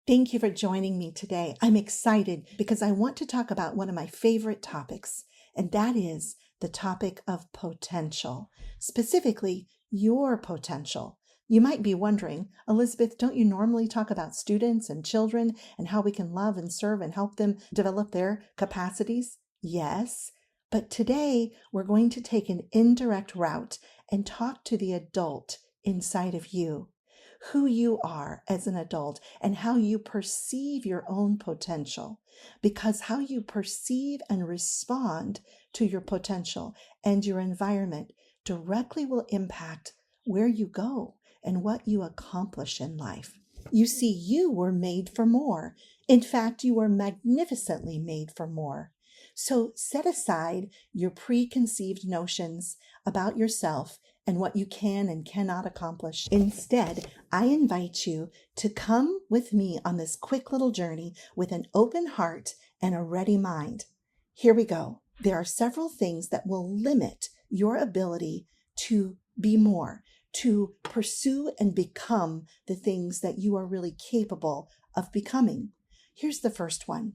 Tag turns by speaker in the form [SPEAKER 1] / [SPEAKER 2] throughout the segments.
[SPEAKER 1] Thank you for joining me today. I'm excited because I want to talk about one of my favorite topics, and that is the topic of potential, specifically your potential. You might be wondering, Elizabeth, don't you normally talk about students and children and how we can love and serve and help them develop their capacities? Yes, but today we're going to take an indirect route and talk to the adult inside of you, who you are as an adult and how you perceive your own potential, because how you perceive and respond to your potential and your environment directly will impact where you go and what you accomplish in life. You see, you were made for more. In fact, you were magnificently made for more. So set aside your preconceived notions about yourself and what you can and cannot accomplish. Instead, I invite you to come with me on this quick little journey with an open heart and a ready mind. Here we go. There are several things that will limit your ability to be more, to pursue and become the things that you are really capable of becoming. Here's the first one.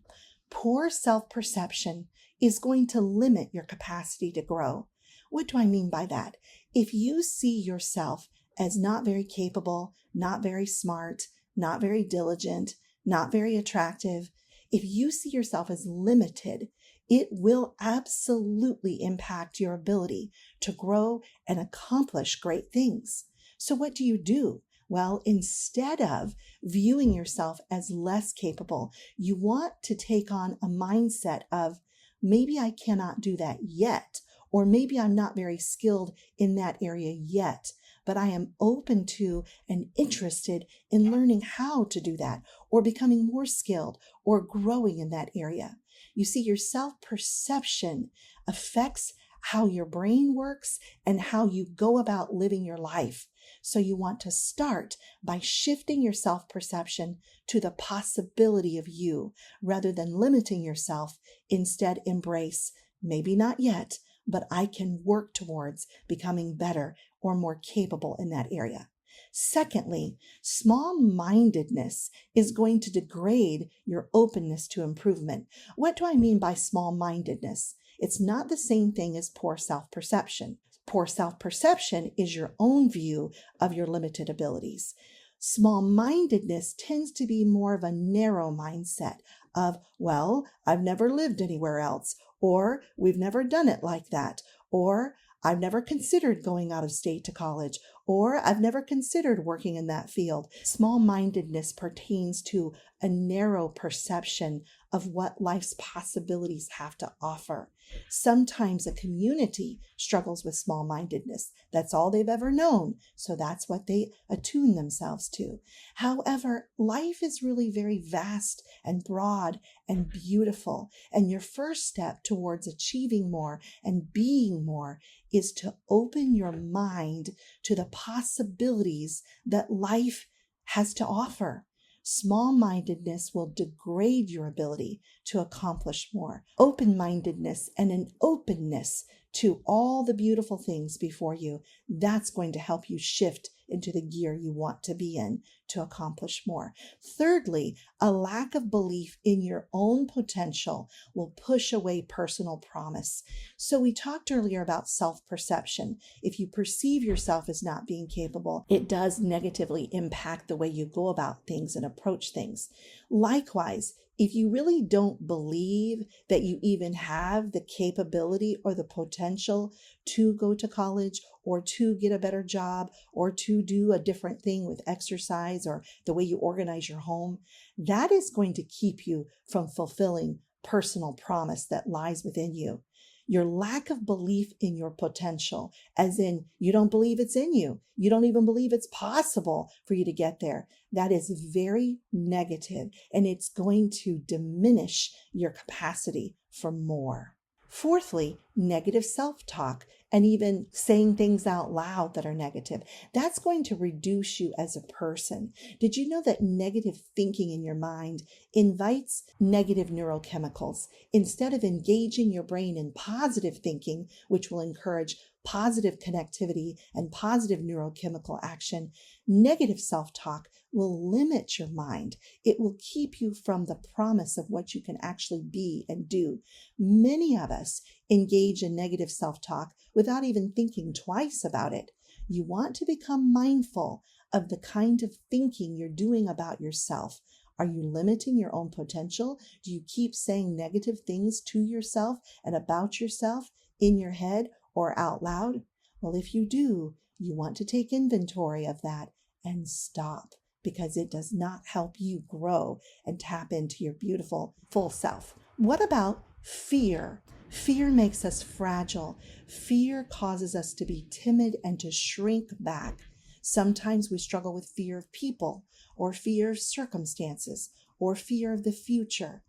[SPEAKER 1] Poor self-perception is going to limit your capacity to grow. What do I mean by that? If you see yourself as not very capable, not very smart, not very diligent, not very attractive, if you see yourself as limited, it will absolutely impact your ability to grow and accomplish great things. So what do? Well, instead of viewing yourself as less capable, you want to take on a mindset of maybe I cannot do that yet, or maybe I'm not very skilled in that area yet, but I am open to and interested in learning how to do that, or becoming more skilled, or growing in that area. You see, your self-perception affects how your brain works and how you go about living your life. So you want to start by shifting your self-perception to the possibility of you rather than limiting yourself. Instead, embrace, maybe not yet, but I can work towards becoming better or more capable in that area. Secondly, small-mindedness is going to degrade your openness to improvement. What do I mean by small-mindedness? It's not the same thing as poor self-perception. Poor self-perception is your own view of your limited abilities. Small-mindedness tends to be more of a narrow mindset of, well, I've never lived anywhere else, or we've never done it like that, or I've never considered going out of state to college, or I've never considered working in that field. Small-mindedness pertains to a narrow perception of what life's possibilities have to offer. Sometimes a community struggles with small-mindedness. That's all they've ever known, so that's what they attune themselves to. However, life is really very vast and broad and beautiful, and your first step towards achieving more and being more is to open your mind to the possibilities that life has to offer. Small-mindedness will degrade your ability to accomplish more. Open-mindedness and an openness to all the beautiful things before you, that's going to help you shift into the gear you want to be in to accomplish more. Thirdly, a lack of belief in your own potential will push away personal promise. So we talked earlier about self-perception. If you perceive yourself as not being capable, it does negatively impact the way you go about things and approach things. Likewise, if you really don't believe that you even have the capability or the potential to go to college or to get a better job or to do a different thing with exercise or the way you organize your home, that is going to keep you from fulfilling personal promise that lies within you. Your lack of belief in your potential, as in you don't believe it's in you. You don't even believe it's possible for you to get there. That is very negative, and it's going to diminish your capacity for more. Fourthly, negative self-talk and even saying things out loud that are negative. That's going to reduce you as a person. Did you know that negative thinking in your mind invites negative neurochemicals? Instead of engaging your brain in positive thinking, which will encourage positive connectivity and positive neurochemical action, negative self-talk will limit your mind. It will keep you from the promise of what you can actually be and do. Many of us engage in negative self-talk without even thinking twice about it. You want to become mindful of the kind of thinking you're doing about yourself. Are you limiting your own potential? Do you keep saying negative things to yourself and about yourself in your head or out loud? Well, if you do, you want to take inventory of that and stop, because it does not help you grow and tap into your beautiful full self. What about fear? Fear makes us fragile. Fear causes us to be timid and to shrink back. Sometimes we struggle with fear of people, or fear of circumstances, or fear of the future.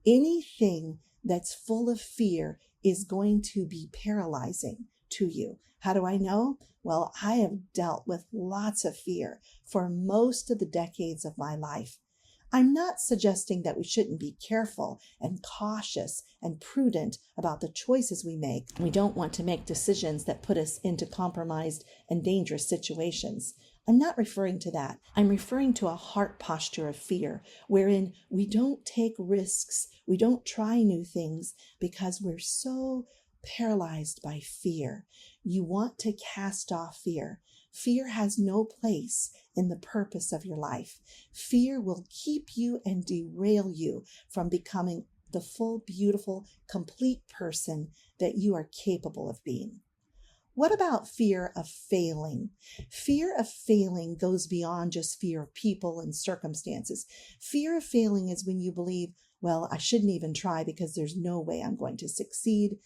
[SPEAKER 1] Anything that's full of fear is going to be paralyzing to you. How do I know? Well, I have dealt with lots of fear for most of the decades of my life. I'm not suggesting that we shouldn't be careful and cautious and prudent about the choices we make. We don't want to make decisions that put us into compromised and dangerous situations. I'm not referring to that. I'm referring to a heart posture of fear, wherein we don't take risks, we don't try new things because we're so paralyzed by fear. You want to cast off fear. Fear has no place in the purpose of your life. Fear will keep you and derail you from becoming the full, beautiful, complete person that you are capable of being. What about fear of failing? Fear of failing goes beyond just fear of people and circumstances. Fear of failing is when you believe, well, I shouldn't even try because there's no way I'm going to succeed.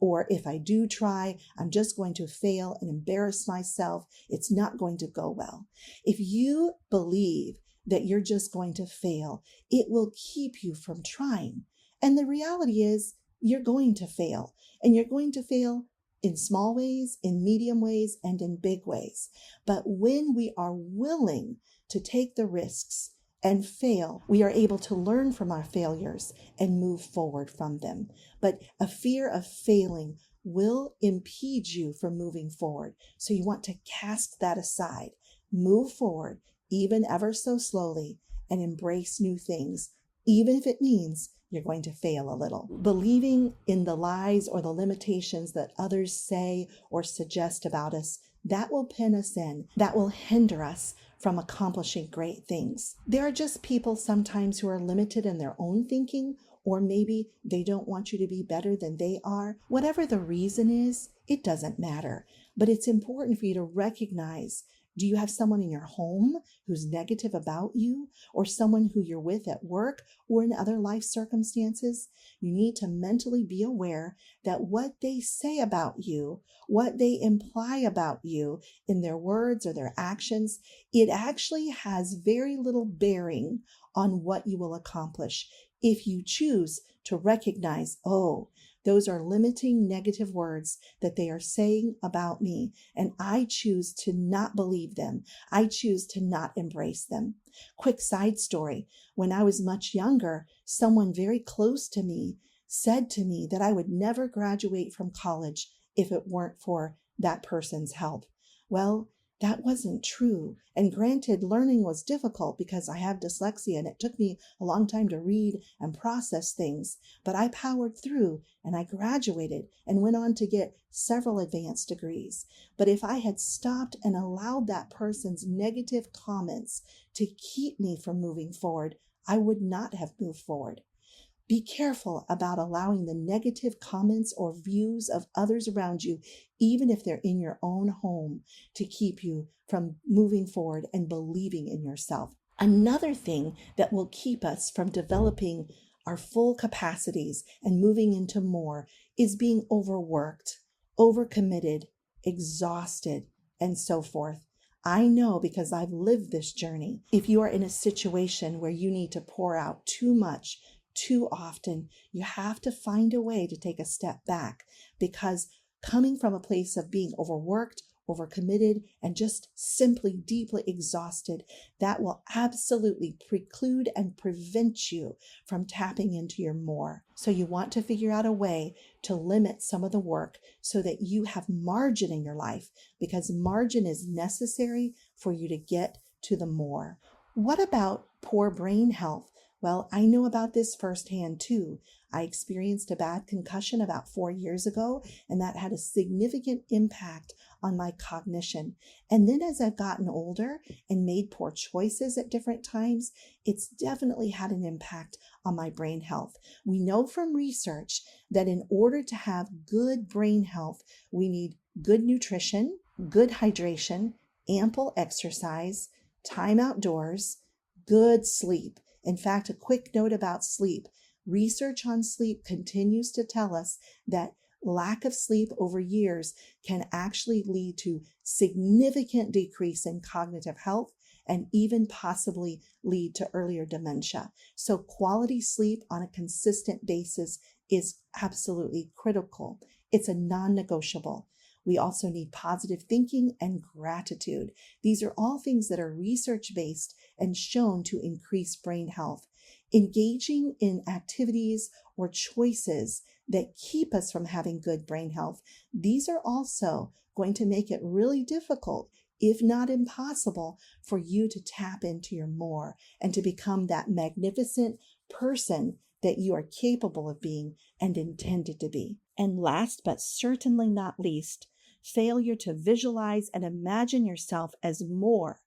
[SPEAKER 1] Or if I do try, I'm just going to fail and embarrass myself. It's not going to go well. If you believe that you're just going to fail, it will keep you from trying. And the reality is you're going to fail. And you're going to fail in small ways, in medium ways, and in big ways. But when we are willing to take the risks and fail, we are able to learn from our failures and move forward from them. But a fear of failing will impede you from moving forward. So you want to cast that aside, move forward, even ever so slowly, and embrace new things, even if it means you're going to fail a little. Believing in the lies or the limitations that others say or suggest about us, that will pin us in, that will hinder us from accomplishing great things. There are just people sometimes who are limited in their own thinking, or maybe they don't want you to be better than they are. Whatever the reason is, it doesn't matter. But it's important for you to recognize, do you have someone in your home who's negative about you, or someone who you're with at work or in other life circumstances? You need to mentally be aware that what they say about you, what they imply about you in their words or their actions, it actually has very little bearing on what you will accomplish if you choose to recognize, oh, those are limiting negative words that they are saying about me, and I choose to not believe them. I choose to not embrace them. Quick side story. When I was much younger, someone very close to me said to me that I would never graduate from college if it weren't for that person's help. Well, that wasn't true. And granted, learning was difficult because I have dyslexia and it took me a long time to read and process things. But I powered through and I graduated and went on to get several advanced degrees. But if I had stopped and allowed that person's negative comments to keep me from moving forward, I would not have moved forward. Be careful about allowing the negative comments or views of others around you, even if they're in your own home, to keep you from moving forward and believing in yourself. Another thing that will keep us from developing our full capacities and moving into more is being overworked, overcommitted, exhausted, and so forth. I know because I've lived this journey. If you are in a situation where you need to pour out too much, too often, you have to find a way to take a step back, because coming from a place of being overworked, overcommitted, and just simply deeply exhausted, that will absolutely preclude and prevent you from tapping into your more. So you want to figure out a way to limit some of the work so that you have margin in your life, because margin is necessary for you to get to the more. What about poor brain health? Well, I know about this firsthand too. I experienced a bad concussion about 4 years ago, and that had a significant impact on my cognition. And then as I've gotten older and made poor choices at different times, it's definitely had an impact on my brain health. We know from research that in order to have good brain health, we need good nutrition, good hydration, ample exercise, time outdoors, good sleep. In fact, a quick note about sleep. Research on sleep continues to tell us that lack of sleep over years can actually lead to significant decrease in cognitive health and even possibly lead to earlier dementia. So quality sleep on a consistent basis is absolutely critical. It's a non-negotiable. We also need positive thinking and gratitude. These are all things that are research-based and shown to increase brain health. Engaging in activities or choices that keep us from having good brain health, these are also going to make it really difficult, if not impossible, for you to tap into your more and to become that magnificent person that you are capable of being and intended to be. And last but certainly not least, failure to visualize and imagine yourself as more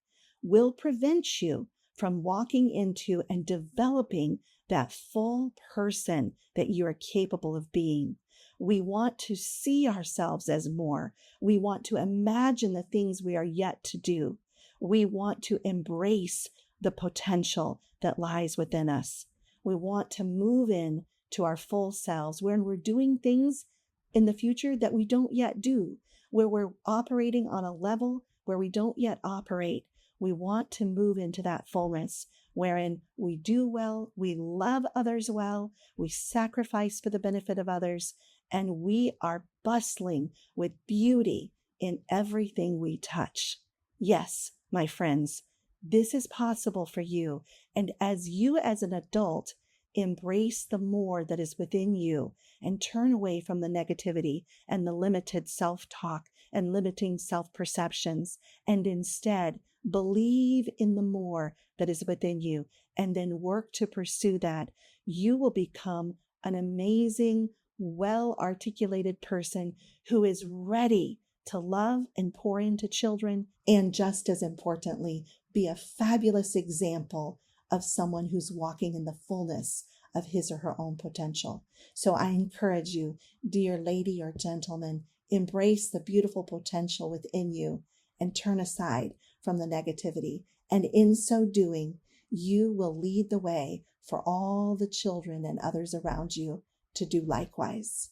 [SPEAKER 1] will prevent you from walking into and developing that full person that you are capable of being. We want to see ourselves as more. We want to imagine the things we are yet to do. We want to embrace the potential that lies within us. We want to move in to our full selves when we're doing things in the future that we don't yet do, where we're operating on a level where we don't yet operate. We want to move into that fullness wherein we do well, we love others well, we sacrifice for the benefit of others, and we are bustling with beauty in everything we touch. Yes, my friends, this is possible for you. And as you as an adult embrace the more that is within you and turn away from the negativity and the limited self-talk and limiting self-perceptions, and instead believe in the more that is within you and then work to pursue that, you will become an amazing, well-articulated person who is ready to love and pour into children, and just as importantly, be a fabulous example of someone who's walking in the fullness of his or her own potential. So I encourage you, dear lady or gentleman, embrace the beautiful potential within you and turn aside from the negativity. And in so doing, you will lead the way for all the children and others around you to do likewise.